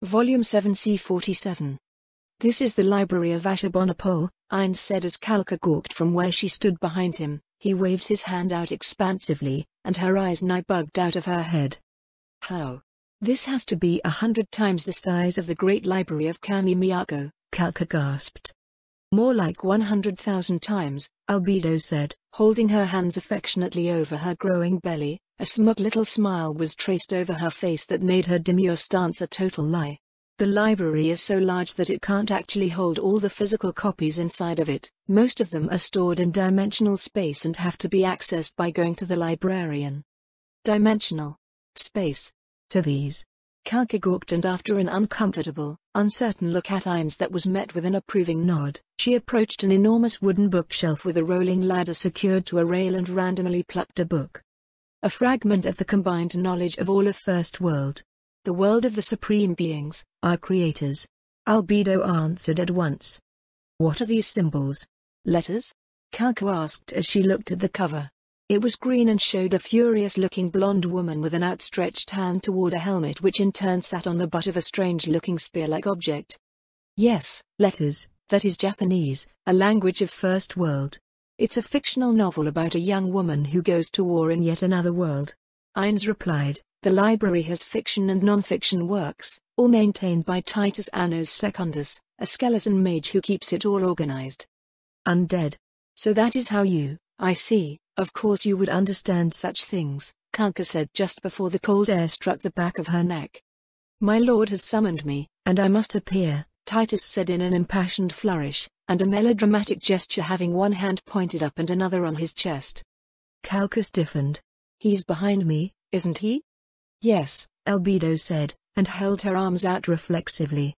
Volume 7 C47. This is the library of Ashurbanipal, Ainz said as Kalka gawked from where she stood behind him. He waved his hand out expansively, and her eyes nigh bugged out of her head. How? This has to be 100 times the size of the great library of Kami Miyako, Kalka gasped. More like 100,000 times, Albedo said, holding her hands affectionately over her growing belly. A smug little smile was traced over her face that made her demure stance a total lie. The library is so large that it can't actually hold all the physical copies inside of it. Most of them are stored in dimensional space and have to be accessed by going to the librarian. Dimensional space. To these, Kalka gawked, and after an uncomfortable, uncertain look at Ainz that was met with an approving nod, she approached an enormous wooden bookshelf with a rolling ladder secured to a rail and randomly plucked a book. A fragment of the combined knowledge of all of First World. The world of the Supreme Beings, our creators. Albedo answered at once. What are these symbols? Letters? Kalka asked as she looked at the cover. It was green and showed a furious-looking blonde woman with an outstretched hand toward a helmet which in turn sat on the butt of a strange-looking spear-like object. Yes, letters, that is Japanese, a language of First World. It's a fictional novel about a young woman who goes to war in yet another world. Ainz replied. The library has fiction and non-fiction works, all maintained by Titus Annos Secundus, a skeleton mage who keeps it all organized. Undead. So that is how you, I see, of course you would understand such things, Kalka said just before the cold air struck the back of her neck. My lord has summoned me, and I must appear, Titus said in an impassioned flourish, and a melodramatic gesture having one hand pointed up and another on his chest. Kalka stiffened. He's behind me, isn't he? Yes, Albedo said, and held her arms out reflexively.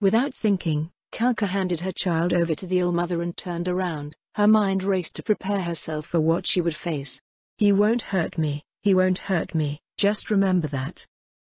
Without thinking, Kalka handed her child over to the All-Mother and turned around. Her mind raced to prepare herself for what she would face. He won't hurt me, he won't hurt me, just remember that.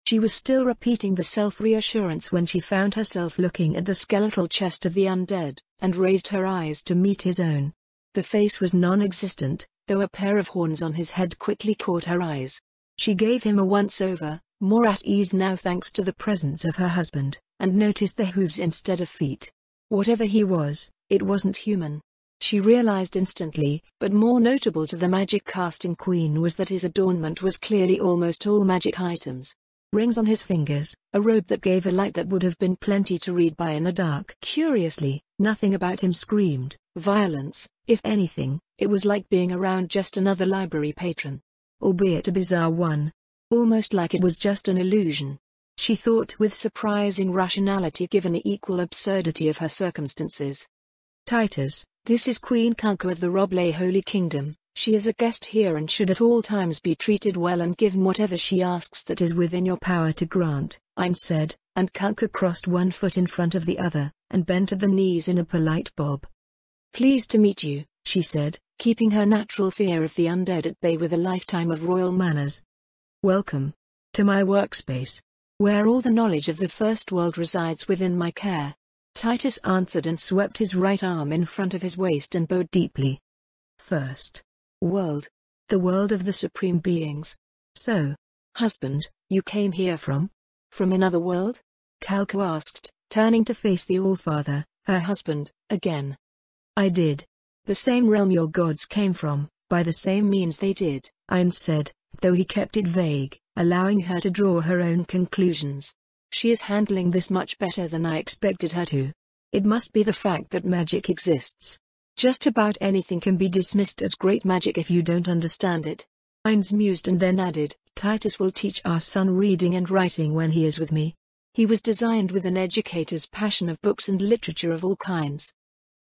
She was still repeating the self-reassurance when she found herself looking at the skeletal chest of the undead, and raised her eyes to meet his own. The face was non-existent, though a pair of horns on his head quickly caught her eyes. She gave him a once-over, more at ease now thanks to the presence of her husband, and noticed the hooves instead of feet. Whatever he was, it wasn't human. She realized instantly, but more notable to the magic-casting queen was that his adornment was clearly almost all magic items. Rings on his fingers, a robe that gave a light that would have been plenty to read by in the dark. Curiously, nothing about him screamed violence. If anything, it was like being around just another library patron. Albeit a bizarre one. Almost like it was just an illusion. She thought with surprising rationality given the equal absurdity of her circumstances. Titus, this is Queen Kalka of the Roble Holy Kingdom. She is a guest here and should at all times be treated well and given whatever she asks that is within your power to grant, Ainz said, and Kalka crossed one foot in front of the other, and bent at the knees in a polite bob. Pleased to meet you, she said, keeping her natural fear of the undead at bay with a lifetime of royal manners. Welcome to my workspace, where all the knowledge of the First World resides within my care. Titus answered and swept his right arm in front of his waist and bowed deeply. First World. The world of the Supreme Beings. So, husband, you came here from another world? Kalka asked, turning to face the Allfather, her husband, again. I did. The same realm your gods came from, by the same means they did, Ainz said, though he kept it vague, allowing her to draw her own conclusions. She is handling this much better than I expected her to. It must be the fact that magic exists. Just about anything can be dismissed as great magic if you don't understand it. Ainz mused and then added, Titus will teach our son reading and writing when he is with me. He was designed with an educator's passion of books and literature of all kinds.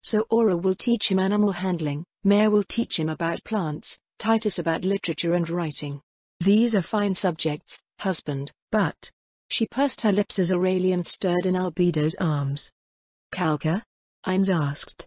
So Aura will teach him animal handling, Mare will teach him about plants, Titus about literature and writing. These are fine subjects, husband, but... She pursed her lips as Aurelian stirred in Albedo's arms. Kalka? Ainz asked.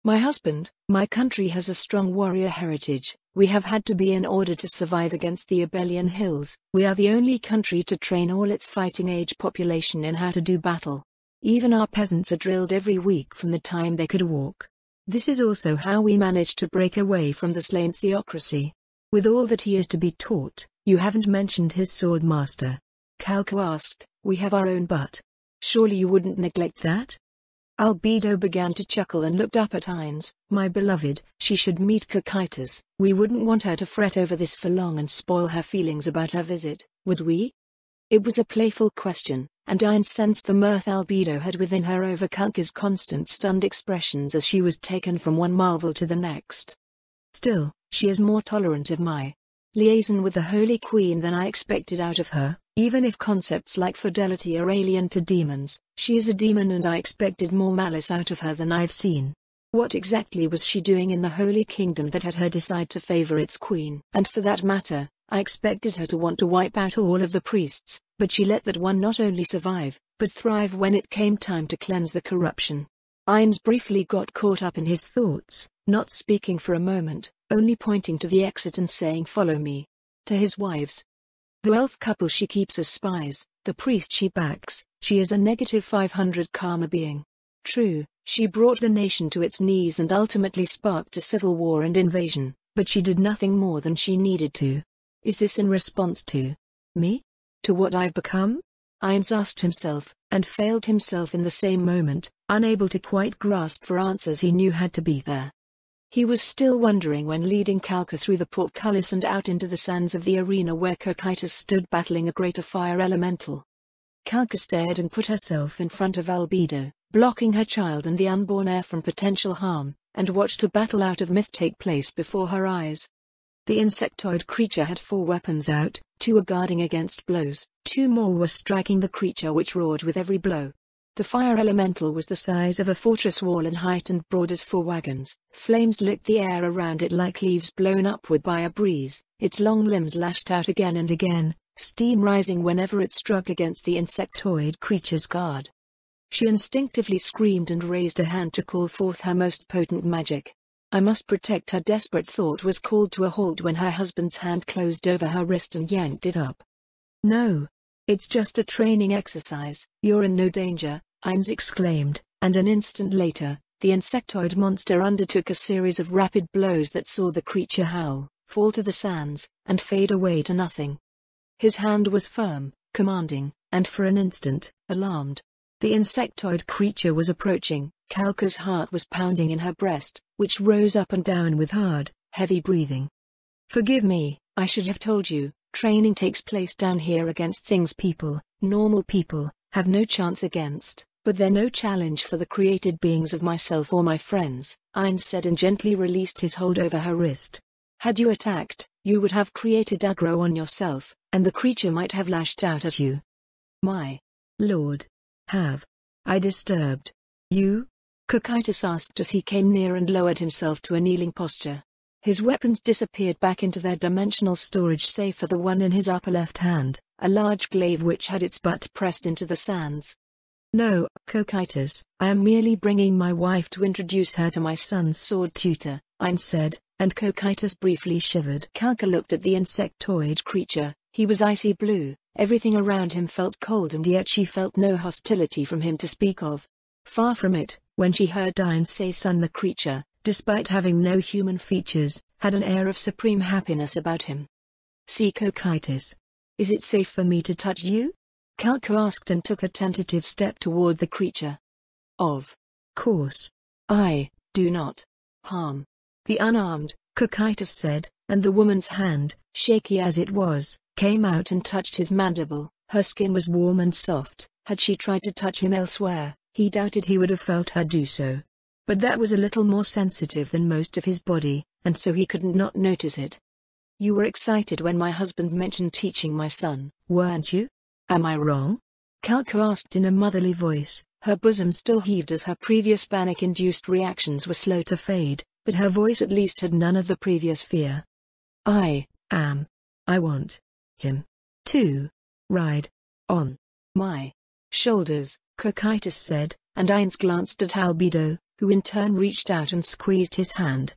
My husband, my country has a strong warrior heritage. We have had to be in order to survive against the Abelian Hills. We are the only country to train all its fighting-age population in how to do battle. Even our peasants are drilled every week from the time they could walk. This is also how we managed to break away from the slain theocracy. With all that he is to be taught, you haven't mentioned his sword master. Kalka asked, we have our own but Surely you wouldn't neglect that? Albedo began to chuckle and looked up at Heinz. My beloved, she should meet Cocytus. We wouldn't want her to fret over this for long and spoil her feelings about her visit, would we? It was a playful question, and Heinz sensed the mirth Albedo had within her over Kalka's constant stunned expressions as she was taken from one marvel to the next. Still, she is more tolerant of my liaison with the Holy Queen than I expected out of her. Even if concepts like fidelity are alien to demons, she is a demon and I expected more malice out of her than I've seen. What exactly was she doing in the Holy Kingdom that had her decide to favor its queen? And for that matter, I expected her to want to wipe out all of the priests, but she let that one not only survive, but thrive when it came time to cleanse the corruption. Heinz briefly got caught up in his thoughts, not speaking for a moment, only pointing to the exit and saying follow me. To his wives. The elf couple she keeps as spies, the priest she backs, she is a negative 500 karma being. True, she brought the nation to its knees and ultimately sparked a civil war and invasion, but she did nothing more than she needed to. Is this in response to me? To what I've become? Heinz asked himself, and failed himself in the same moment, unable to quite grasp for answers he knew had to be there. He was still wondering when leading Kalka through the portcullis and out into the sands of the arena where Cocytus stood battling a greater fire elemental. Kalka stared and put herself in front of Albedo, blocking her child and the unborn heir from potential harm, and watched a battle out of myth take place before her eyes. The insectoid creature had 4 weapons out, 2 were guarding against blows, 2 more were striking the creature which roared with every blow. The fire elemental was the size of a fortress wall in height and broad as 4 wagons. Flames licked the air around it like leaves blown upward by a breeze. Its long limbs lashed out again and again, steam rising whenever it struck against the insectoid creature's guard. She instinctively screamed and raised a hand to call forth her most potent magic. I must protect her. Desperate thought was called to a halt when her husband's hand closed over her wrist and yanked it up. No. It's just a training exercise. You're in no danger, Heinz exclaimed, and an instant later, the insectoid monster undertook a series of rapid blows that saw the creature howl, fall to the sands, and fade away to nothing. His hand was firm, commanding, and for an instant, alarmed. The insectoid creature was approaching. Kalka's heart was pounding in her breast, which rose up and down with hard, heavy breathing. Forgive me, I should have told you. Training takes place down here against things people, normal people, have no chance against, but they're no challenge for the created beings of myself or my friends, Heinz said and gently released his hold over her wrist. Had you attacked, you would have created aggro on yourself, and the creature might have lashed out at you. My lord. Have I disturbed you? Cocytus asked as he came near and lowered himself to a kneeling posture. His weapons disappeared back into their dimensional storage save for the one in his upper left hand, a large glaive which had its butt pressed into the sands. No, Cocytus, I am merely bringing my wife to introduce her to my son's sword tutor, Heinz said, and Cocytus briefly shivered. Kalka looked at the insectoid creature. He was icy blue, everything around him felt cold and yet she felt no hostility from him to speak of. Far from it, when she heard Heinz say son, the creature, despite having no human features, had an air of supreme happiness about him. See Cocytus. Is it safe for me to touch you? Kalka asked and took a tentative step toward the creature. Of course. I do not harm the unarmed, Cocytus said, and the woman's hand, shaky as it was, came out and touched his mandible. Her skin was warm and soft. Had she tried to touch him elsewhere, he doubted he would have felt her do so. But that was a little more sensitive than most of his body, and so he couldn't not notice it. You were excited when my husband mentioned teaching my son, weren't you? Am I wrong? Kalka asked in a motherly voice. Her bosom still heaved as her previous panic-induced reactions were slow to fade, but her voice at least had none of the previous fear. I want him to ride on my shoulders, Cocytus said, and Heinz glanced at Albedo, who in turn reached out and squeezed his hand.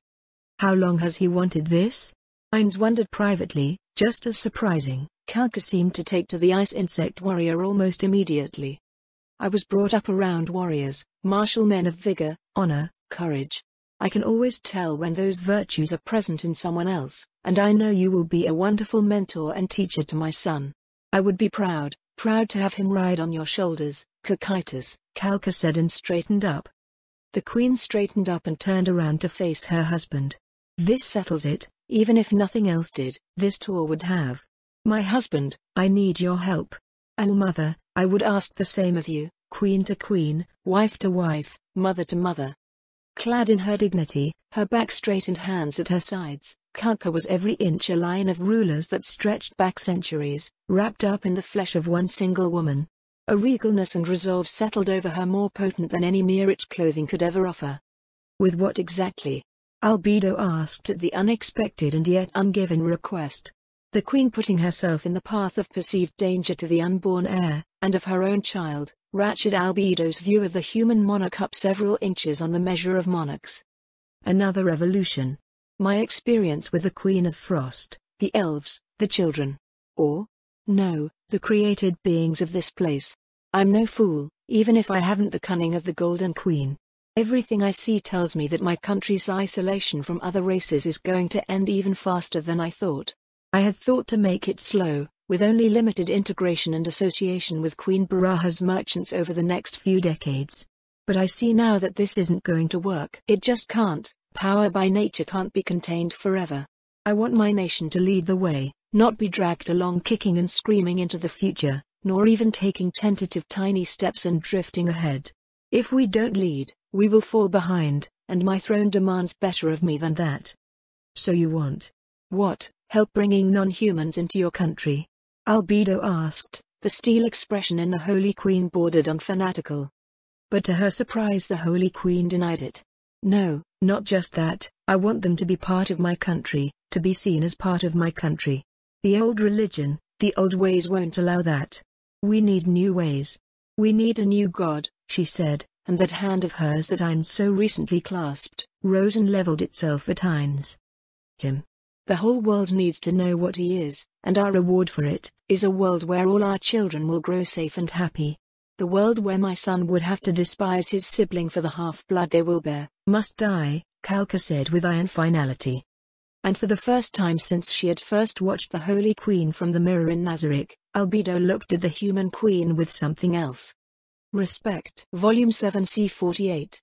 How long has he wanted this? Heinz wondered privately. Just as surprising, Kalka seemed to take to the ice insect warrior almost immediately. I was brought up around warriors, martial men of vigor, honor, courage. I can always tell when those virtues are present in someone else, and I know you will be a wonderful mentor and teacher to my son. I would be proud, Proud to have him ride on your shoulders, Cocytus, Calca said and straightened up. The queen straightened up and turned around to face her husband. This settles it, even if nothing else did, this tour would have. My husband, I need your help. Mother, I would ask the same of you, queen to queen, wife to wife, mother to mother. Clad in her dignity, her back straight and hands at her sides, Calca was every inch a line of rulers that stretched back centuries, wrapped up in the flesh of one single woman. A regalness and resolve settled over her more potent than any mere rich clothing could ever offer. With what exactly? Albedo asked at the unexpected and yet ungiven request. The queen putting herself in the path of perceived danger to the unborn heir, and of her own child, ratcheted Albedo's view of the human monarch up several inches on the measure of monarchs. Another revolution. My experience with the Queen of Frost, the elves, the children. Or? No, the created beings of this place. I'm no fool, even if I haven't the cunning of the Golden Queen. Everything I see tells me that my country's isolation from other races is going to end even faster than I thought. I had thought to make it slow, with only limited integration and association with Queen Baraha's merchants over the next few decades. But I see now that this isn't going to work. It just can't. Power by nature can't be contained forever. I want my nation to lead the way, not be dragged along kicking and screaming into the future, nor even taking tentative tiny steps and drifting ahead. If we don't lead, we will fall behind, and my throne demands better of me than that. So you want what? Help bringing non-humans into your country? Albedo asked, the steel expression in the Holy Queen bordered on fanatical. But to her surprise the Holy Queen denied it. No, not just that, I want them to be part of my country, to be seen as part of my country. The old religion, the old ways won't allow that. We need new ways. We need a new God, she said, and that hand of hers that Ainz so recently clasped, rose and leveled itself at Ainz. Him. The whole world needs to know what he is, and our reward for it, is a world where all our children will grow safe and happy. The world where my son would have to despise his sibling for the half-blood they will bear, must die, Calca said with iron finality. And for the first time since she had first watched the Holy Queen from the mirror in Nazarick, Albedo looked at the human queen with something else. Respect. Volume 7 C48.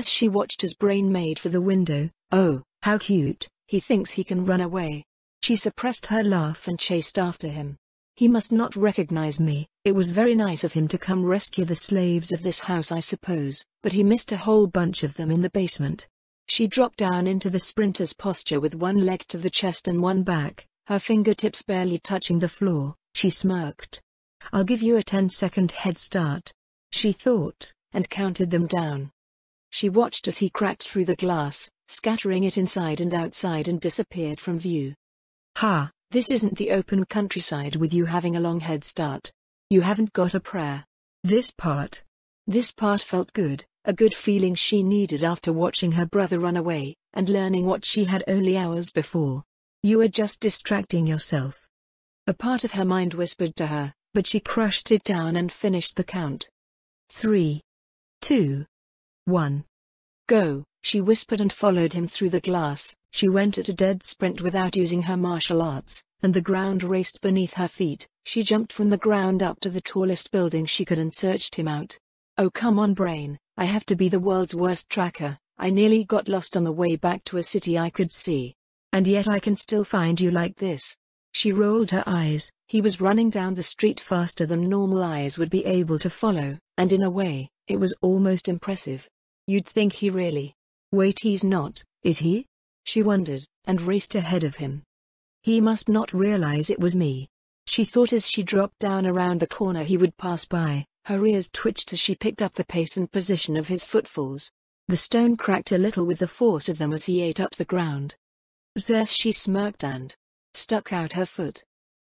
She watched his brain made for the window. Oh, how cute, he thinks he can run away. She suppressed her laugh and chased after him. He must not recognize me. It was very nice of him to come rescue the slaves of this house I suppose, but he missed a whole bunch of them in the basement. She dropped down into the sprinter's posture with one leg to the chest and one back, her fingertips barely touching the floor. She smirked. I'll give you a 10-second head start, she thought, and counted them down. She watched as he cracked through the glass, scattering it inside and outside and disappeared from view. Ha, this isn't the open countryside with you having a long head start. You haven't got a prayer. This part felt good, a good feeling she needed after watching her brother run away, and learning what she had only hours before. You are just distracting yourself. A part of her mind whispered to her, but she crushed it down and finished the count. 3, 2, 1. Go, she whispered and followed him through the glass. She went at a dead sprint without using her martial arts, and the ground raced beneath her feet. She jumped from the ground up to the tallest building she could and searched him out. Oh come on brain, I have to be the world's worst tracker. I nearly got lost on the way back to a city I could see. And yet I can still find you like this. She rolled her eyes. He was running down the street faster than normal eyes would be able to follow, and in a way, it was almost impressive. You'd think he really. Wait, he's not, is he? She wondered, and raced ahead of him. He must not realize it was me, she thought as she dropped down around the corner he would pass by. Her ears twitched as she picked up the pace and position of his footfalls. The stone cracked a little with the force of them as he ate up the ground. She smirked and stuck out her foot.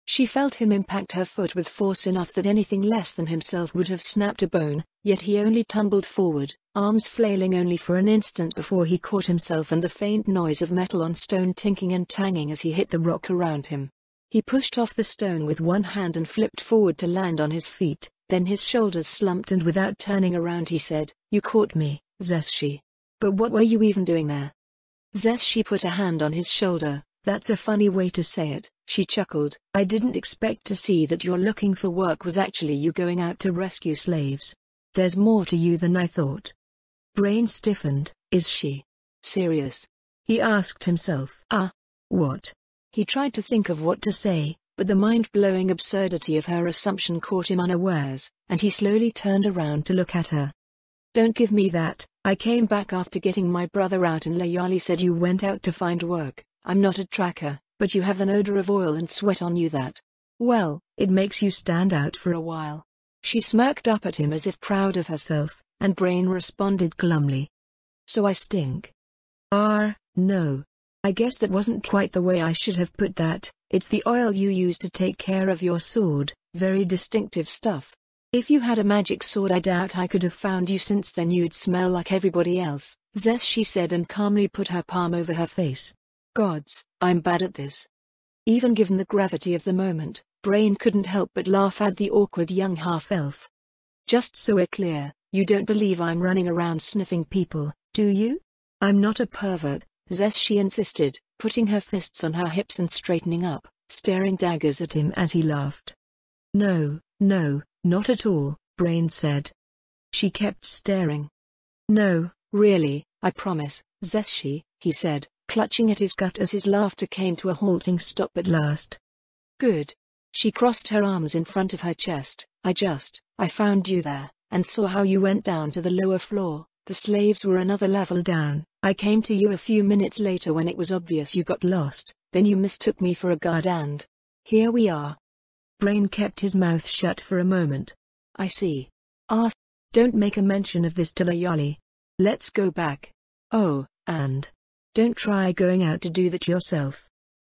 She felt him impact her foot with force enough that anything less than himself would have snapped a bone, yet he only tumbled forward, arms flailing only for an instant before he caught himself and the faint noise of metal on stone tinking and tanging as he hit the rock around him. He pushed off the stone with one hand and flipped forward to land on his feet, then his shoulders slumped and without turning around he said, "You caught me, Zeshi. But what were you even doing there?" Zeshi put a hand on his shoulder, That's a funny way to say it, she chuckled. I didn't expect to see that your looking for work was actually you going out to rescue slaves. There's more to you than I thought. Brain stiffened. Is she serious? He asked himself. What? He tried to think of what to say, but the mind-blowing absurdity of her assumption caught him unawares, and he slowly turned around to look at her. Don't give me that. I came back after getting my brother out and Layali said you went out to find work. I'm not a tracker, but you have an odor of oil and sweat on you that, well, it makes you stand out for a while. She smirked up at him as if proud of herself, and Brain responded glumly. So I stink? No. I guess that wasn't quite the way I should have put that. It's the oil you use to take care of your sword, very distinctive stuff. If you had a magic sword I doubt I could have found you since then you'd smell like everybody else, Zess she said and calmly put her palm over her face. Gods, I'm bad at this. Even given the gravity of the moment, Brain couldn't help but laugh at the awkward young half-elf. Just so we're clear, you don't believe I'm running around sniffing people, do you? I'm not a pervert, Zess she insisted, putting her fists on her hips and straightening up, staring daggers at him as he laughed. No, not at all, Brain said. She kept staring. No, really, I promise, Zess he said, clutching at his gut as his laughter came to a halting stop at last. Good. She crossed her arms in front of her chest. I found you there, and saw how you went down to the lower floor. The slaves were another level down. I came to you a few minutes later when it was obvious you got lost, then you mistook me for a guard and here we are. Brain kept his mouth shut for a moment. I see. Don't make a mention of this to Layali. Let's go back. Oh, and don't try going out to do that yourself.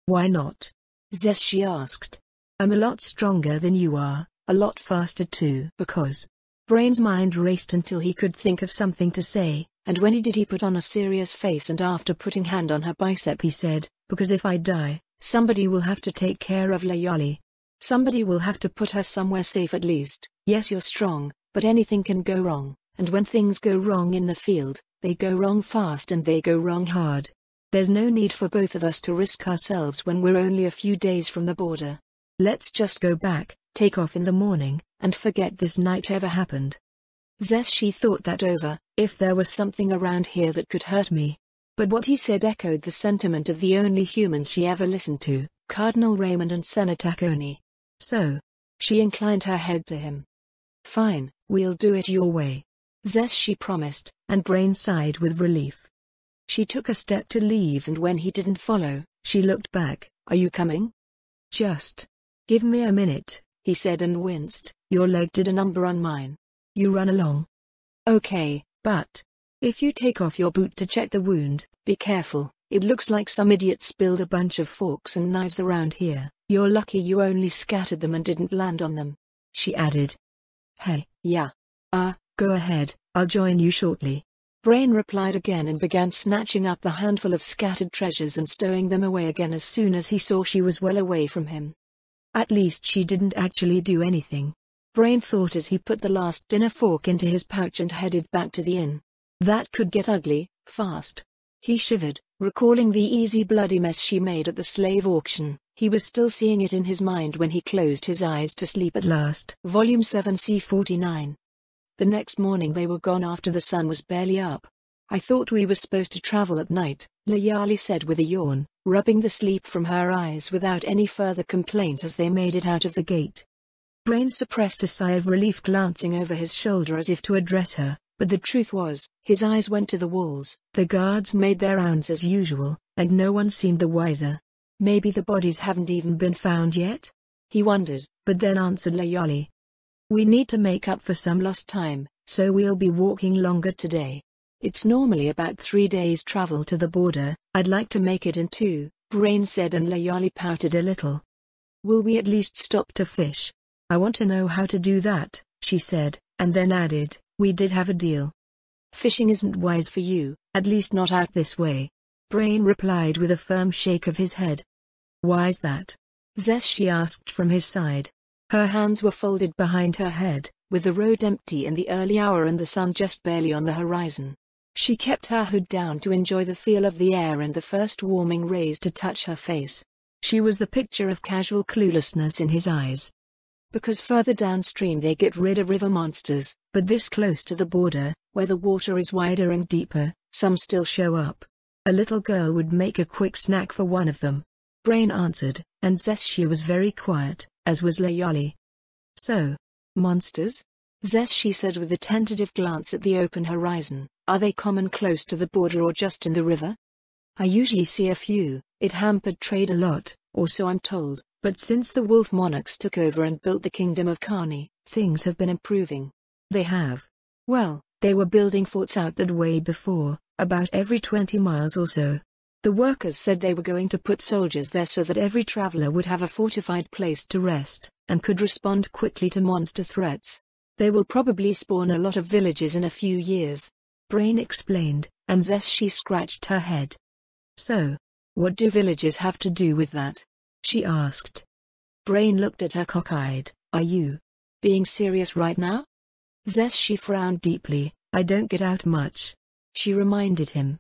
Why not? Zess she asked. I'm a lot stronger than you are, a lot faster too. Because. Brain's mind raced until he could think of something to say, and when he did he put on a serious face and after putting hand on her bicep he said, because if I die, somebody will have to take care of Layali. Somebody will have to put her somewhere safe at least. Yes, you're strong, but anything can go wrong, and when things go wrong in the field, they go wrong fast and they go wrong hard. There's no need for both of us to risk ourselves when we're only a few days from the border. Let's just go back, take off in the morning, and forget this night ever happened. Zess she thought that over. If there was something around here that could hurt me. But what he said echoed the sentiment of the only humans she ever listened to, Cardinal Raymond and Senator Coney. So. She inclined her head to him. Fine, we'll do it your way. Zess she promised, and Brain sighed with relief. She took a step to leave and when he didn't follow, she looked back. Are you coming? Just. Give me a minute, he said and winced. Your leg did a number on mine. You run along. Okay, but if you take off your boot to check the wound, be careful. It looks like some idiot spilled a bunch of forks and knives around here. You're lucky you only scattered them and didn't land on them. She added. Hey, yeah. Go ahead, I'll join you shortly. Brain replied again and began snatching up the handful of scattered treasures and stowing them away again as soon as he saw she was well away from him. At least she didn't actually do anything. Brain thought as he put the last dinner fork into his pouch and headed back to the inn. That could get ugly, fast. He shivered, recalling the easy bloody mess she made at the slave auction. He was still seeing it in his mind when he closed his eyes to sleep at last. Volume 7 C49. The next morning they were gone after the sun was barely up. I thought we were supposed to travel at night, Layali said with a yawn, rubbing the sleep from her eyes without any further complaint as they made it out of the gate. Brain suppressed a sigh of relief glancing over his shoulder as if to address her, but the truth was, his eyes went to the walls. The guards made their rounds as usual, and no one seemed the wiser. Maybe the bodies haven't even been found yet? He wondered, but then answered Layali. We need to make up for some lost time, so we'll be walking longer today. It's normally about 3 days travel to the border. I'd like to make it in 2, Brain said and Layali pouted a little. Will we at least stop to fish? I want to know how to do that, she said, and then added, we did have a deal. Fishing isn't wise for you, at least not out this way. Brain replied with a firm shake of his head. Why's that? Zess she asked from his side. Her hands were folded behind her head, with the road empty in the early hour and the sun just barely on the horizon. She kept her hood down to enjoy the feel of the air and the first warming rays to touch her face. She was the picture of casual cluelessness in his eyes. Because further downstream they get rid of river monsters, but this close to the border, where the water is wider and deeper, some still show up. A little girl would make a quick snack for one of them. Brain answered, and Zeshi was very quiet, as was Layali. So, monsters? Zeshi said with a tentative glance at the open horizon. Are they common close to the border or just in the river? I usually see a few. It hampered trade a lot, or so I'm told, but since the wolf monarchs took over and built the kingdom of Kani, things have been improving. They have. Well, they were building forts out that way before, about every 20 miles or so. The workers said they were going to put soldiers there so that every traveler would have a fortified place to rest, and could respond quickly to monster threats. They will probably spawn a lot of villages in a few years. Brain explained, and Zeshi scratched her head. So, what do villages have to do with that? She asked. Brain looked at her cockeyed. Are you being serious right now? Zeshi frowned deeply. I don't get out much. She reminded him.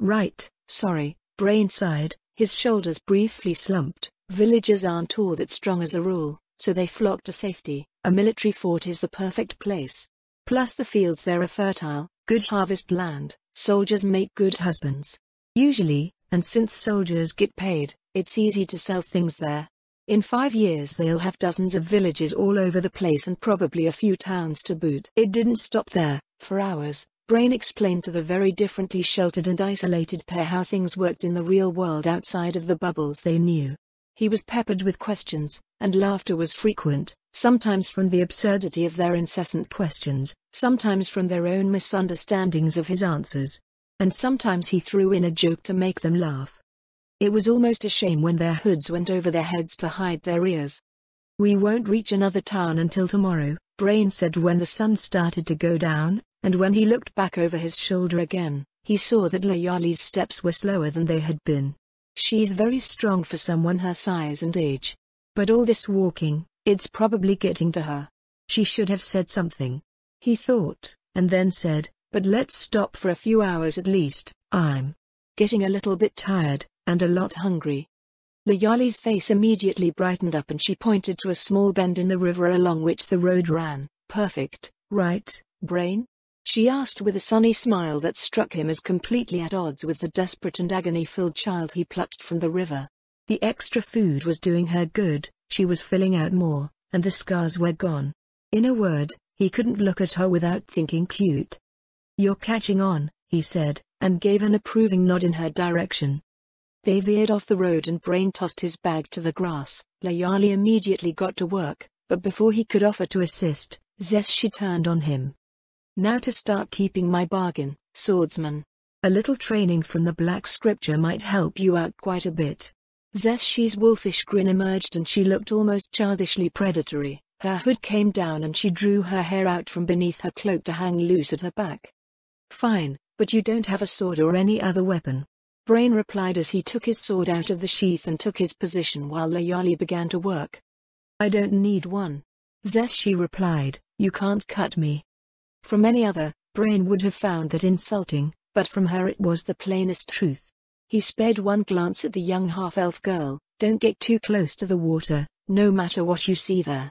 Right, sorry, Brain sighed, his shoulders briefly slumped. Villagers aren't all that strong as a rule, so they flock to safety. A military fort is the perfect place. Plus the fields there are fertile, good harvest land, soldiers make good husbands. Usually, and since soldiers get paid, it's easy to sell things there. In 5 years they'll have dozens of villages all over the place and probably a few towns to boot. It didn't stop there. For hours, Brain explained to the very differently sheltered and isolated pair how things worked in the real world outside of the bubbles they knew. He was peppered with questions, and laughter was frequent, sometimes from the absurdity of their incessant questions, sometimes from their own misunderstandings of his answers. And sometimes he threw in a joke to make them laugh. It was almost a shame when their hoods went over their heads to hide their ears. We won't reach another town until tomorrow, Brain said when the sun started to go down, and when he looked back over his shoulder again, he saw that Layali's steps were slower than they had been. She's very strong for someone her size and age. But all this walking, it's probably getting to her. She should have said something. He thought, and then said, but let's stop for a few hours at least. I'm getting a little bit tired, and a lot hungry. Layali's face immediately brightened up and she pointed to a small bend in the river along which the road ran. Perfect, right, Brain? She asked with a sunny smile that struck him as completely at odds with the desperate and agony-filled child he plucked from the river. The extra food was doing her good, she was filling out more, and the scars were gone. In a word, he couldn't look at her without thinking cute. You're catching on, he said, and gave an approving nod in her direction. They veered off the road and Brain tossed his bag to the grass. Layali immediately got to work, but before he could offer to assist, Zeshi turned on him. Now to start keeping my bargain, swordsman. A little training from the Black Scripture might help you out quite a bit. Zeshi's wolfish grin emerged and she looked almost childishly predatory. Her hood came down and she drew her hair out from beneath her cloak to hang loose at her back. Fine, but you don't have a sword or any other weapon. Brain replied as he took his sword out of the sheath and took his position while Layali began to work. I don't need one. Zeshi replied, you can't cut me. From any other, Brain would have found that insulting, but from her it was the plainest truth. He spared one glance at the young half-elf girl. Don't get too close to the water, no matter what you see there.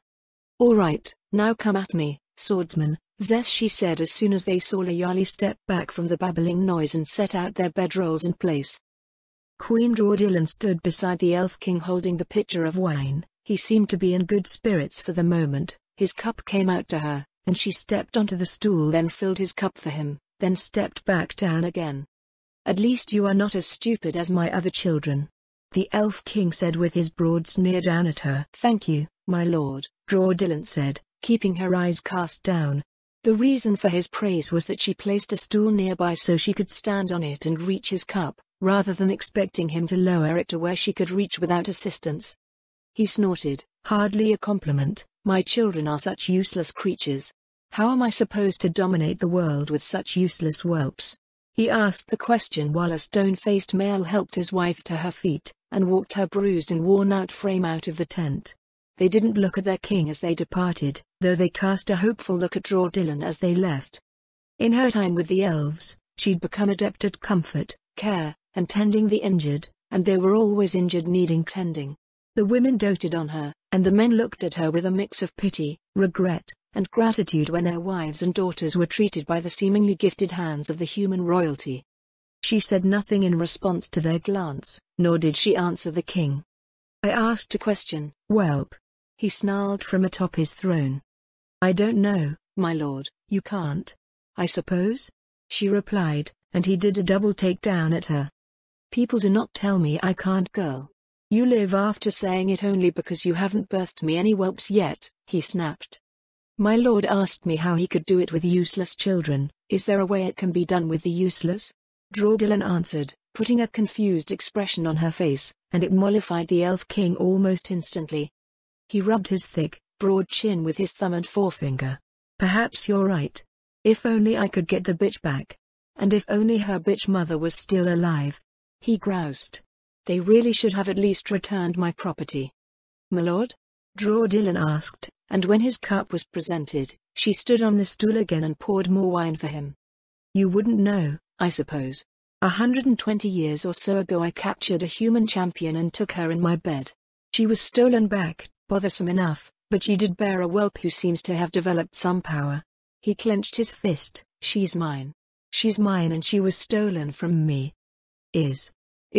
All right, now come at me, swordsman, Zeshi said as soon as they saw Layali step back from the babbling noise and set out their bedrolls in place. Queen Draudillan stood beside the Elf King holding the pitcher of wine. He seemed to be in good spirits for the moment. His cup came out to her, and she stepped onto the stool, then filled his cup for him, then stepped back down again. At least you are not as stupid as my other children, the Elf King said with his broad sneer down at her. Thank you, my lord, Draudillan said, keeping her eyes cast down. The reason for his praise was that she placed a stool nearby so she could stand on it and reach his cup, rather than expecting him to lower it to where she could reach without assistance. He snorted, hardly a compliment. My children are such useless creatures. How am I supposed to dominate the world with such useless whelps? He asked the question while a stone-faced male helped his wife to her feet, and walked her bruised and worn-out frame out of the tent. They didn't look at their king as they departed, though they cast a hopeful look at Draudillan as they left. In her time with the elves, She'd become adept at comfort, care, and tending the injured, and they were always injured needing tending. The women doted on her, and the men looked at her with a mix of pity, regret, and gratitude when their wives and daughters were treated by the seemingly gifted hands of the human royalty. She said nothing in response to their glance, nor did she answer the king. "I asked a question, whelp," he snarled from atop his throne. "I don't know, my lord." "You can't, I suppose?" she replied, and he did a double takedown at her. "People do not tell me I can't, girl. You live after saying it only because you haven't birthed me any whelps yet," he snapped. "My lord asked me how he could do it with useless children. Is there a way it can be done with the useless?" Draudillan answered, putting a confused expression on her face, and it mollified the Elf King almost instantly. He rubbed his thick, broad chin with his thumb and forefinger. "Perhaps you're right. If only I could get the bitch back. And if only her bitch mother was still alive," he groused. "They really should have at least returned my property." "My lord?" Draudillan asked, and when his cup was presented, she stood on the stool again and poured more wine for him. "You wouldn't know, I suppose. 120 years or so ago I captured a human champion and took her in my bed. She was stolen back, bothersome enough, but she did bear a whelp who seems to have developed some power." He clenched his fist. "She's mine. She's mine and she was stolen from me." Is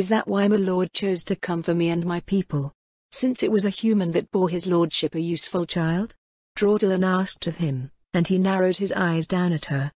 that why my lord chose to come for me and my people? Since it was a human that bore his lordship a useful child?" Draudillan asked of him, and he narrowed his eyes down at her.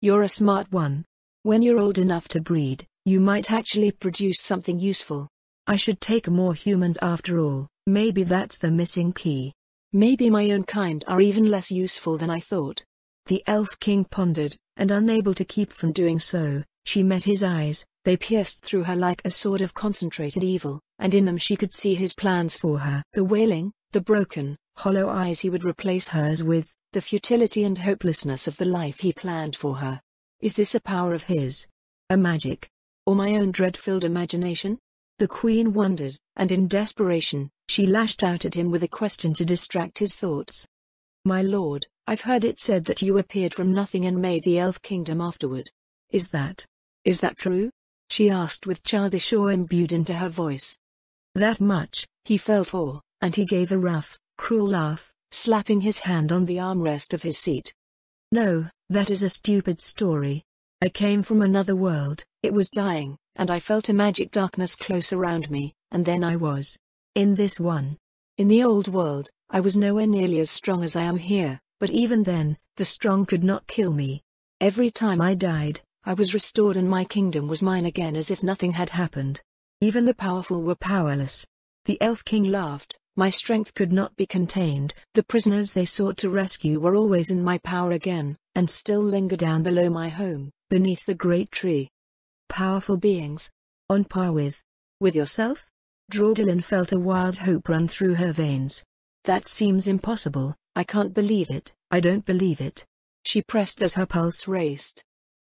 "You're a smart one. When you're old enough to breed, you might actually produce something useful. I should take more humans after all. Maybe that's the missing key. Maybe my own kind are even less useful than I thought." The Elf King pondered, and unable to keep from doing so, she met his eyes. They pierced through her like a sword of concentrated evil, and in them she could see his plans for her. The wailing, the broken, hollow eyes he would replace hers with, the futility and hopelessness of the life he planned for her. Is this a power of his? A magic? Or my own dread-filled imagination? The queen wondered, and in desperation, she lashed out at him with a question to distract his thoughts. "My lord, I've heard it said that you appeared from nothing and made the Elf Kingdom afterward. Is that true?" she asked with childish awe imbued into her voice. "That much," he fell for, and he gave a rough, cruel laugh, slapping his hand on the armrest of his seat. "No, that is a stupid story. I came from another world. It was dying, and I felt a magic darkness close around me, and then I was in this one. In the old world, I was nowhere nearly as strong as I am here, but even then, the strong could not kill me. Every time I died, I was restored and my kingdom was mine again as if nothing had happened. Even the powerful were powerless." The Elf King laughed. "My strength could not be contained. The prisoners they sought to rescue were always in my power again, and still linger down below my home, beneath the great tree. Powerful beings. On par with yourself?" Draudillan felt a wild hope run through her veins. "That seems impossible. I can't believe it. I don't believe it." She pressed as her pulse raced.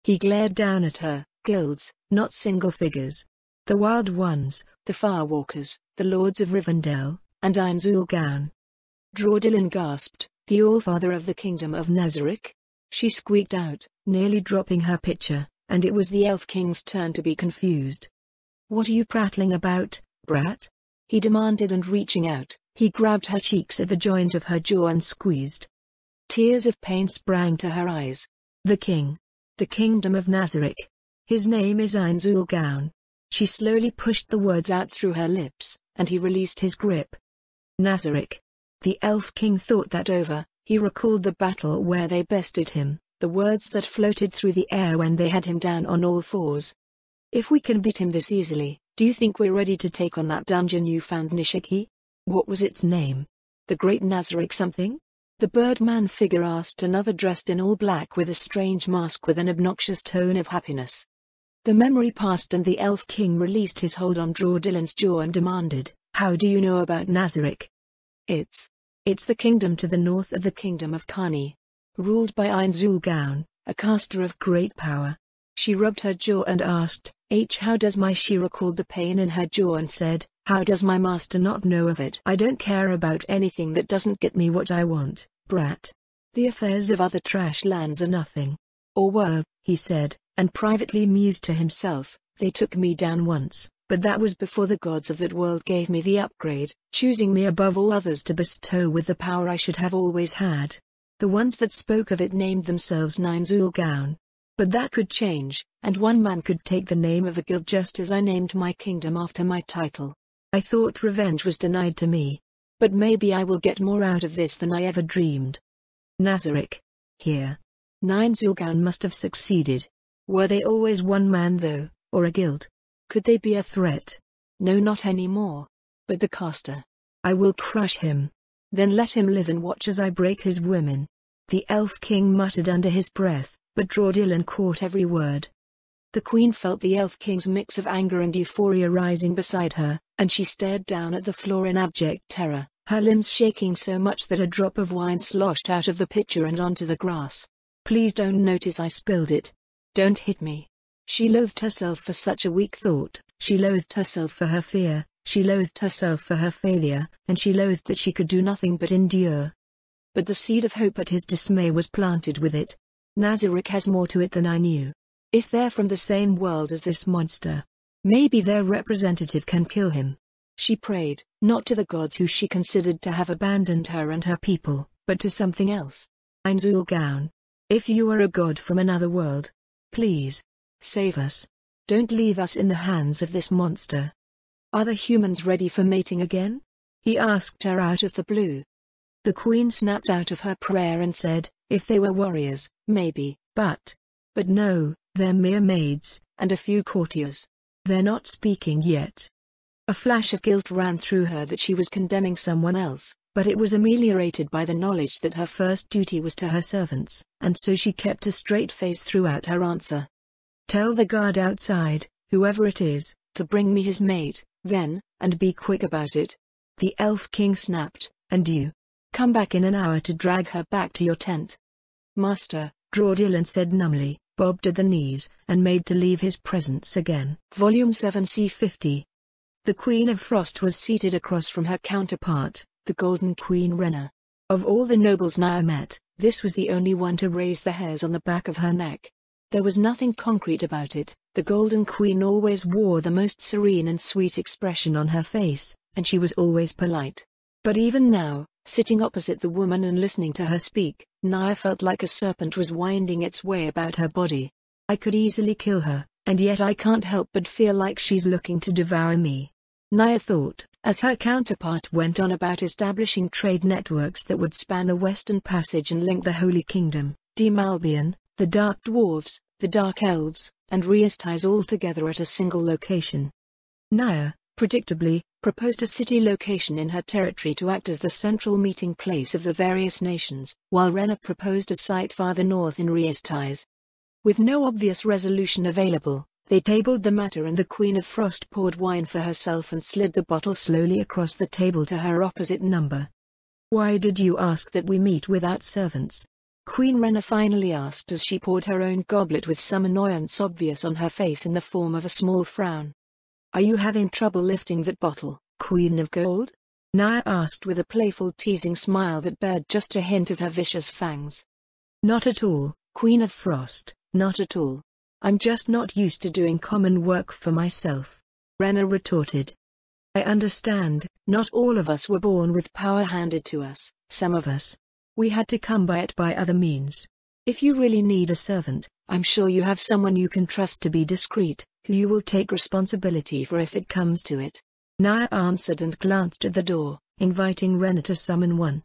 He glared down at her. "Guilds, not single figures. The Wild Ones, the Firewalkers, the Lords of Rivendell, and Ainzulgown." Draudillan gasped. "The Allfather of the Kingdom of Nazarick?" she squeaked out, nearly dropping her pitcher, and it was the Elf King's turn to be confused. "What are you prattling about, brat?" he demanded, and reaching out, he grabbed her cheeks at the joint of her jaw and squeezed. Tears of pain sprang to her eyes. "The king. The Kingdom of Nazarick. His name is Ainzulgown." She slowly pushed the words out through her lips, and he released his grip. Nazarick. The Elf King thought that over. He recalled the battle where they bested him, the words that floated through the air when they had him down on all fours. "If we can beat him this easily, do you think we're ready to take on that dungeon you found Nishiki? What was its name? The Great Nazarick something?" The Birdman figure asked, another dressed in all black with a strange mask with an obnoxious tone of happiness. The memory passed and the Elf King released his hold on Draudillan's jaw and demanded, "How do you know about Nazarick?" It's the kingdom to the north of the Kingdom of Kani. Ruled by Ainzulgown, a caster of great power." She rubbed her jaw and asked, How does my..." She recalled the pain in her jaw and said, "How does my master not know of it?" "I don't care about anything that doesn't get me what I want, brat. The affairs of other trash lands are nothing." "Or were," he said, and privately mused to himself, "They took me down once, but that was before the gods of that world gave me the upgrade, choosing me above all others to bestow with the power I should have always had. The ones that spoke of it named themselves Nine Zulgaun. But that could change, and one man could take the name of a guild just as I named my kingdom after my title. I thought revenge was denied to me. But maybe I will get more out of this than I ever dreamed." Nazarick. Here. Nine Zulgaun must have succeeded. Were they always one man though, or a guild? Could they be a threat? No, not anymore. But the caster. I will crush him. Then let him live and watch as I break his women. The Elf King muttered under his breath, but Draudillan caught every word. The Queen felt the Elf King's mix of anger and euphoria rising beside her, and she stared down at the floor in abject terror, her limbs shaking so much that a drop of wine sloshed out of the pitcher and onto the grass. "Please don't notice I spilled it. Don't hit me." She loathed herself for such a weak thought, she loathed herself for her fear, she loathed herself for her failure, and she loathed that she could do nothing but endure. But the seed of hope at his dismay was planted with it. Nazarick has more to it than I knew. If they're from the same world as this monster, maybe their representative can kill him. She prayed, not to the gods who she considered to have abandoned her and her people, but to something else. Ein Zulgaun. If you are a god from another world, please, save us. Don't leave us in the hands of this monster. Are the humans ready for mating again? He asked her out of the blue. The Queen snapped out of her prayer and said, "If they were warriors, maybe, but no, they're mere maids, and a few courtiers. They're not speaking yet." A flash of guilt ran through her that she was condemning someone else, but it was ameliorated by the knowledge that her first duty was to her servants, and so she kept a straight face throughout her answer. "Tell the guard outside, whoever it is, to bring me his mate, then, and be quick about it." The Elf King snapped, "And you? Come back in an hour to drag her back to your tent." "Master," Draudillan said numbly, bobbed at the knees, and made to leave his presence again. Volume 7 C50. The Queen of Frost was seated across from her counterpart, the Golden Queen Renna. Of all the nobles Naya met, this was the only one to raise the hairs on the back of her neck. There was nothing concrete about it. The Golden Queen always wore the most serene and sweet expression on her face, and she was always polite. But even now, sitting opposite the woman and listening to her speak, Naya felt like a serpent was winding its way about her body. "I could easily kill her, and yet I can't help but feel like she's looking to devour me," Naya thought, as her counterpart went on about establishing trade networks that would span the Western Passage and link the Holy Kingdom, Malbian, the Dark Dwarves, the Dark Elves, and Riestais all together at a single location. Naya, predictably, proposed a city location in her territory to act as the central meeting place of the various nations, while Renna proposed a site farther north in Riestais. With no obvious resolution available, they tabled the matter and the Queen of Frost poured wine for herself and slid the bottle slowly across the table to her opposite number. "Why did you ask that we meet without servants?" Queen Renna finally asked as she poured her own goblet with some annoyance obvious on her face in the form of a small frown. "Are you having trouble lifting that bottle, Queen of Gold?" Naya asked with a playful teasing smile that bared just a hint of her vicious fangs. "Not at all, Queen of Frost, not at all. I'm just not used to doing common work for myself," Renna retorted. "I understand, not all of us were born with power handed to us, some of us. We had to come by it by other means. If you really need a servant, I'm sure you have someone you can trust to be discreet, who you will take responsibility for if it comes to it." Naya answered and glanced at the door, inviting Renna to summon one.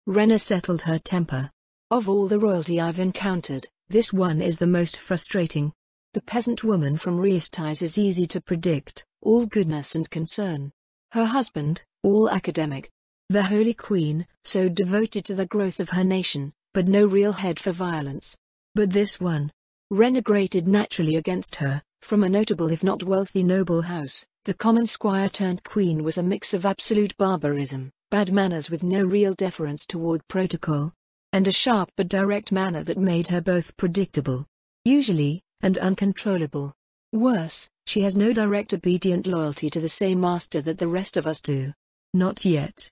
Renna settled her temper. "Of all the royalty I've encountered, this one is the most frustrating. The peasant woman from Riestais is easy to predict, all goodness and concern. Her husband, all academic. The Holy Queen, so devoted to the growth of her nation, but no real head for violence. But this one." Renna grated naturally against her. From a notable if not wealthy noble house, the common squire turned queen was a mix of absolute barbarism, bad manners with no real deference toward protocol, and a sharp but direct manner that made her both predictable, usually, and uncontrollable. Worse, she has no direct obedient loyalty to the same master that the rest of us do. Not yet.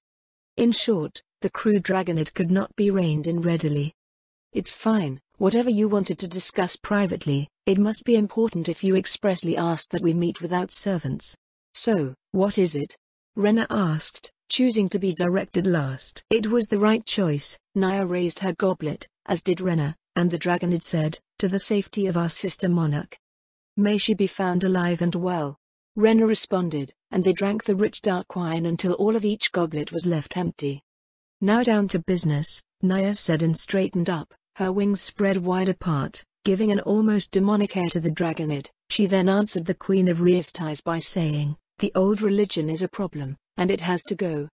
In short, the crude dragonette could not be reined in readily. "It's fine, Whatever you wanted to discuss privately, it must be important if you expressly asked that we meet without servants. So, what is it? Rena asked, choosing to be directed last. It was the right choice. Naya raised her goblet, as did Rena, and the dragonid said, to the safety of our sister monarch. May she be found alive and well. Rena responded, and they drank the rich dark wine until all of each goblet was left empty. Now down to business, Naya said and straightened up, her wings spread wide apart, giving an almost demonic air to the dragonid. She then answered the Queen of Reestais by saying, the old religion is a problem, and it has to go.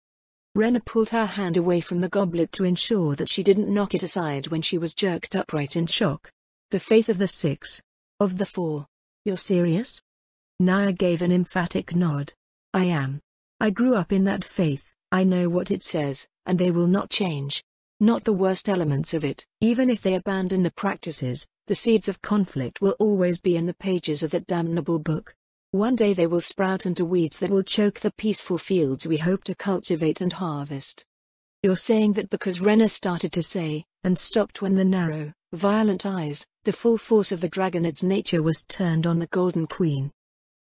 Rena pulled her hand away from the goblet to ensure that she didn't knock it aside when she was jerked upright in shock. The faith of the 6. Of the 4. You're serious? Naya gave an emphatic nod. I am. I grew up in that faith, I know what it says, and they will not change. Not the worst elements of it. Even if they abandon the practices, the seeds of conflict will always be in the pages of that damnable book. One day they will sprout into weeds that will choke the peaceful fields we hope to cultivate and harvest. You're saying that because Rena started to say, and stopped when the narrow, violent eyes, the full force of the dragonid's nature was turned on the Golden Queen.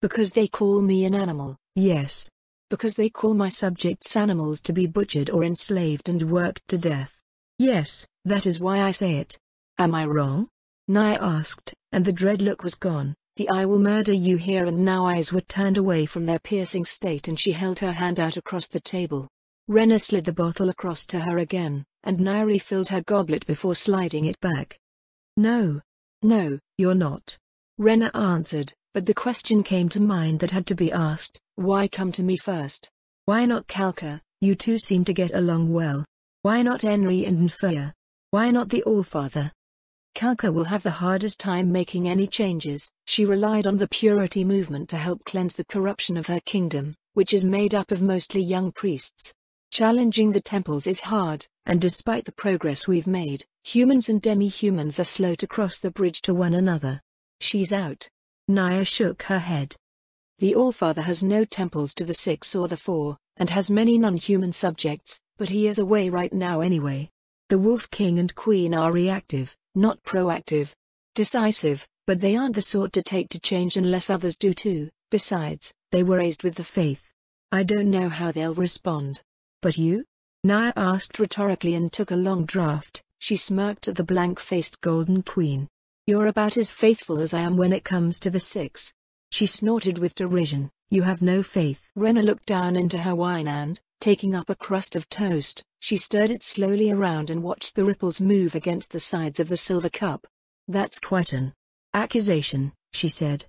Because they call me an animal, yes. Because they call my subjects animals to be butchered or enslaved and worked to death. Yes, that is why I say it. Am I wrong? Naya asked, and the dread look was gone. The I will murder you here and now eyes were turned away from their piercing state and she held her hand out across the table. Rena slid the bottle across to her again, and Naya refilled her goblet before sliding it back. No. No, you're not. Rena answered, but the question came to mind that had to be asked, why come to me first? Why not Kalka? You two seem to get along well. Why not Henry and Nfaya? Why not the Allfather? Kalka will have the hardest time making any changes. She relied on the purity movement to help cleanse the corruption of her kingdom, which is made up of mostly young priests. Challenging the temples is hard, and despite the progress we've made, humans and demi-humans are slow to cross the bridge to one another. She's out. Naya shook her head. The Allfather has no temples to the 6 or the 4, and has many non-human subjects, but he is away right now anyway. The Wolf King and Queen are reactive, not proactive. Decisive, but they aren't the sort to take to change unless others do too. Besides, they were raised with the faith. I don't know how they'll respond. But you? Naya asked rhetorically and took a long draught. She smirked at the blank-faced Golden Queen. You're about as faithful as I am when it comes to the 6. She snorted with derision. You have no faith. Rena looked down into her wine and, taking up a crust of toast, she stirred it slowly around and watched the ripples move against the sides of the silver cup. That's quite an accusation, she said.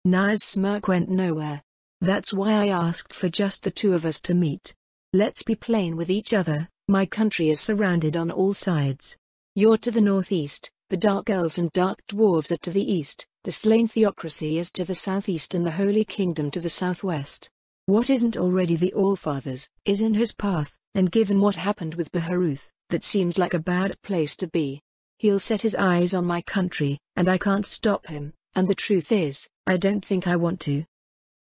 Naya's smirk went nowhere. That's why I asked for just the two of us to meet. Let's be plain with each other, my country is surrounded on all sides. You're to the northeast, the Dark Elves and Dark Dwarves are to the east, the slain theocracy is to the southeast and the Holy Kingdom to the southwest. What isn't already the Allfather's, is in his path, and given what happened with Baharuth, that seems like a bad place to be. He'll set his eyes on my country, and I can't stop him, and the truth is, I don't think I want to.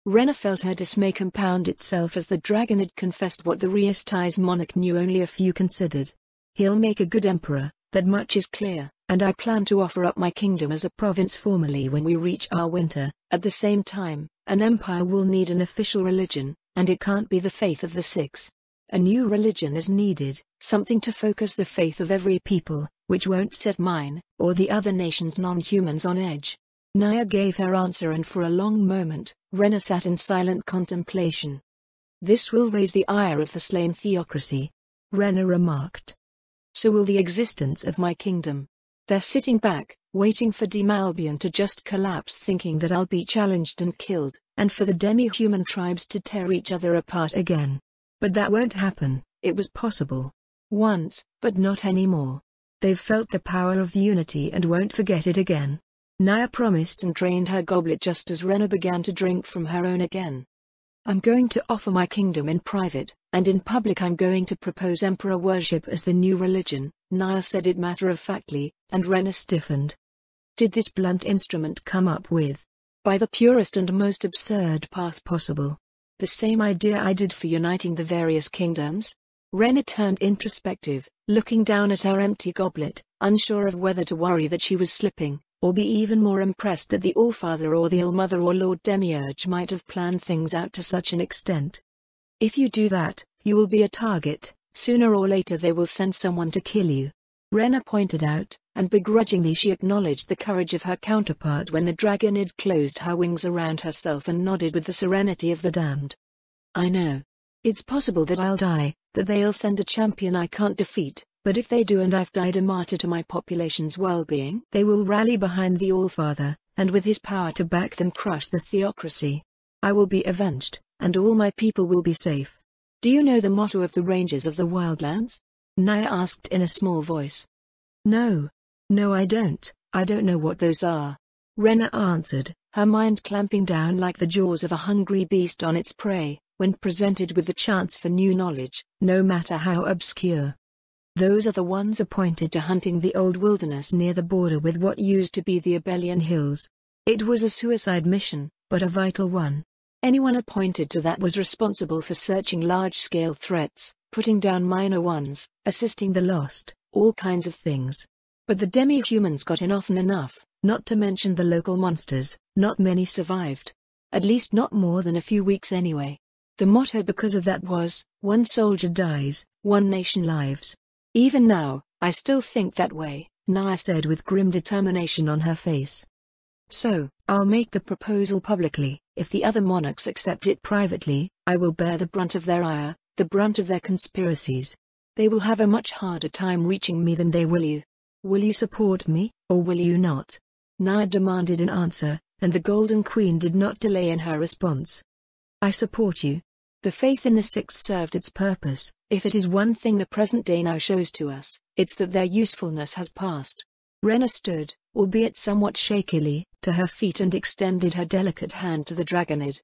Rena felt her dismay compound itself as the dragonid confessed what the Reestais monarch knew only a few considered. He'll make a good emperor, that much is clear, and I plan to offer up my kingdom as a province formally when we reach our winter. At the same time, an empire will need an official religion, and it can't be the faith of the 6. A new religion is needed, something to focus the faith of every people, which won't set mine, or the other nations' non-humans on edge. Naya gave her answer and for a long moment, Rena sat in silent contemplation. This will raise the ire of the slain theocracy, Rena remarked. So will the existence of my kingdom. They're sitting back, waiting for Demalbion to just collapse thinking that I'll be challenged and killed, and for the demi-human tribes to tear each other apart again. But that won't happen. It was possible once, but not anymore. They've felt the power of unity and won't forget it again. Naya promised and drained her goblet just as Rena began to drink from her own again. I'm going to offer my kingdom in private, and in public I'm going to propose emperor worship as the new religion, Naya said it matter-of-factly, and Rena stiffened. Did this blunt instrument come up with? By the purest and most absurd path possible. The same idea I did for uniting the various kingdoms? Rena turned introspective, looking down at her empty goblet, unsure of whether to worry that she was slipping, or be even more impressed that the Allfather or the Allmother or Lord Demiurge might have planned things out to such an extent. If you do that, you will be a target. Sooner or later they will send someone to kill you. Rena pointed out, and begrudgingly she acknowledged the courage of her counterpart when the dragonid closed her wings around herself and nodded with the serenity of the damned. I know. It's possible that I'll die, that they'll send a champion I can't defeat, but if they do and I've died a martyr to my population's well-being, they will rally behind the Allfather, and with his power to back them crush the theocracy. I will be avenged, and all my people will be safe. Do you know the motto of the Rangers of the Wildlands? Naya asked in a small voice. No. No, I don't know what those are. Rena answered, her mind clamping down like the jaws of a hungry beast on its prey, when presented with the chance for new knowledge, no matter how obscure. Those are the ones appointed to hunting the old wilderness near the border with what used to be the Abelian Hills. It was a suicide mission, but a vital one. Anyone appointed to that was responsible for searching large-scale threats, putting down minor ones, assisting the lost, all kinds of things. But the demi-humans got in often enough, not to mention the local monsters, not many survived. At least not more than a few weeks anyway. The motto because of that was, one soldier dies, one nation lives. Even now, I still think that way, Naya said with grim determination on her face. So, I'll make the proposal publicly. If the other monarchs accept it privately, I will bear the brunt of their ire, the brunt of their conspiracies. They will have a much harder time reaching me than they will you. Will you support me, or will you not? Naya demanded an answer, and the Golden Queen did not delay in her response. I support you. The faith in the Six served its purpose. If it is one thing the present day now shows to us, it's that their usefulness has passed. Rena stood, albeit somewhat shakily, to her feet and extended her delicate hand to the dragonid.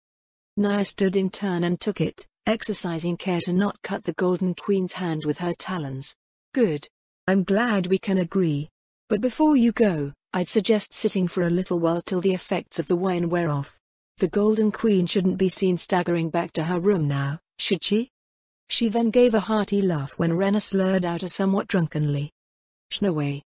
Naya stood in turn and took it, exercising care to not cut the Golden Queen's hand with her talons. Good. I'm glad we can agree. But before you go, I'd suggest sitting for a little while till the effects of the wine wear off. The Golden Queen shouldn't be seen staggering back to her room now, should she? She then gave a hearty laugh when Rena slurred out a somewhat drunkenly. Shnaway.